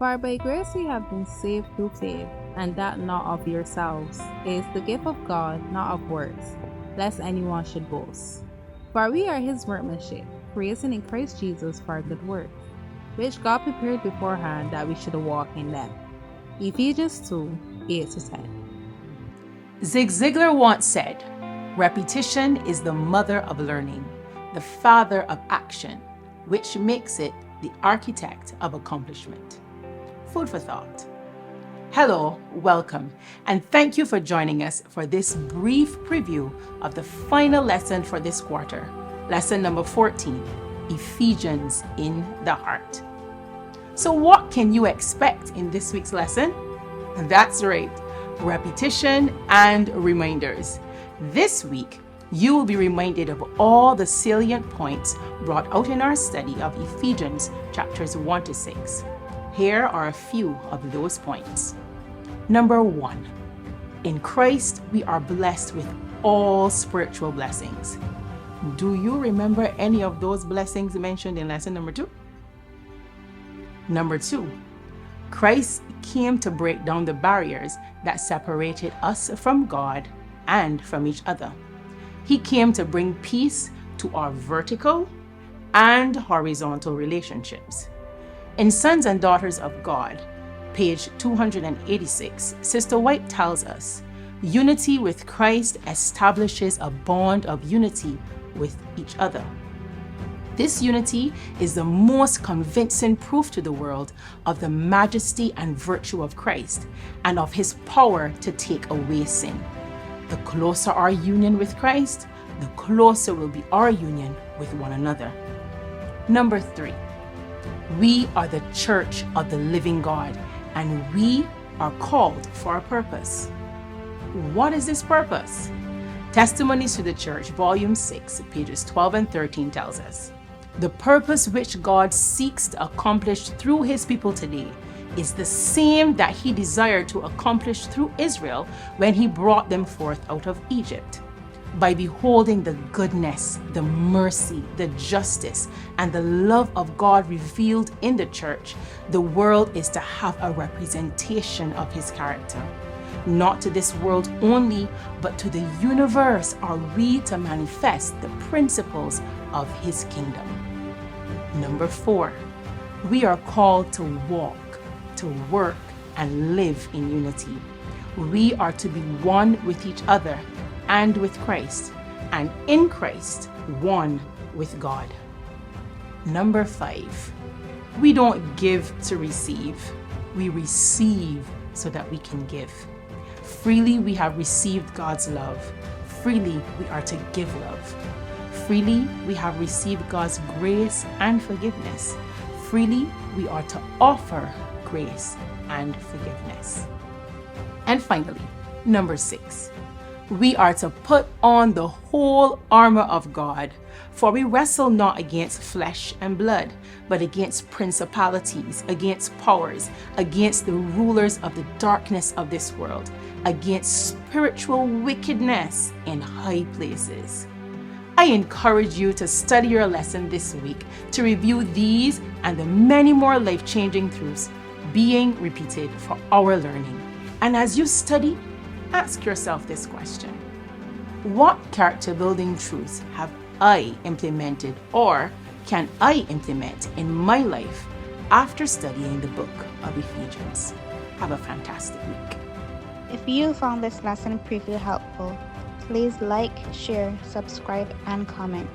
For by grace you have been saved through faith, and that not of yourselves. It is the gift of God, not of works, lest anyone should boast. For we are his workmanship, created in Christ Jesus for good works, which God prepared beforehand that we should walk in them. Ephesians 2:8-10. Zig Ziglar once said, "Repetition is the mother of learning, the father of action, which makes it the architect of accomplishment." Food for thought. Hello, welcome, and thank you for joining us for this brief preview of the final lesson for this quarter, lesson number 14, Ephesians in the Heart. So what can you expect in this week's lesson? That's right, repetition and reminders. This week, you will be reminded of all the salient points brought out in our study of Ephesians chapters 1-6. Here are a few of those points. Number 1, in Christ we are blessed with all spiritual blessings. Do you remember any of those blessings mentioned in lesson number 2? Number 2, Christ came to break down the barriers that separated us from God and from each other. He came to bring peace to our vertical and horizontal relationships. In Sons and Daughters of God, page 286, Sister White tells us, unity with Christ establishes a bond of unity with each other. This unity is the most convincing proof to the world of the majesty and virtue of Christ and of his power to take away sin. The closer our union with Christ, the closer will be our union with one another. Number 3, we are the church of the living God, and we are called for a purpose. What is this purpose? Testimonies to the Church, volume 6, pages 12 and 13 tells us, the purpose which God seeks to accomplish through his people today is the same that he desired to accomplish through Israel when he brought them forth out of Egypt. By beholding the goodness, the mercy, the justice, and the love of God revealed in the church, the world is to have a representation of his character. Not to this world only, but to the universe are we to manifest the principles of his kingdom. Number 4, we are called to walk, to work, and live in unity. We are to be one with each other and with Christ, and in Christ, one with God. Number 5, we don't give to receive. We receive so that we can give. Freely we have received God's love. Freely we are to give love. Freely we have received God's grace and forgiveness. Freely we are to offer grace and forgiveness. And finally, number 6, we are to put on the whole armor of God, for we wrestle not against flesh and blood, but against principalities, against powers, against the rulers of the darkness of this world, against spiritual wickedness in high places. I encourage you to study your lesson this week to review these and the many more life-changing truths being repeated for our learning. And as you study, ask yourself this question: what character-building truths have I implemented or can I implement in my life after studying the book of Ephesians? Have a fantastic week. If you found this lesson preview helpful, please like, share, subscribe, and comment.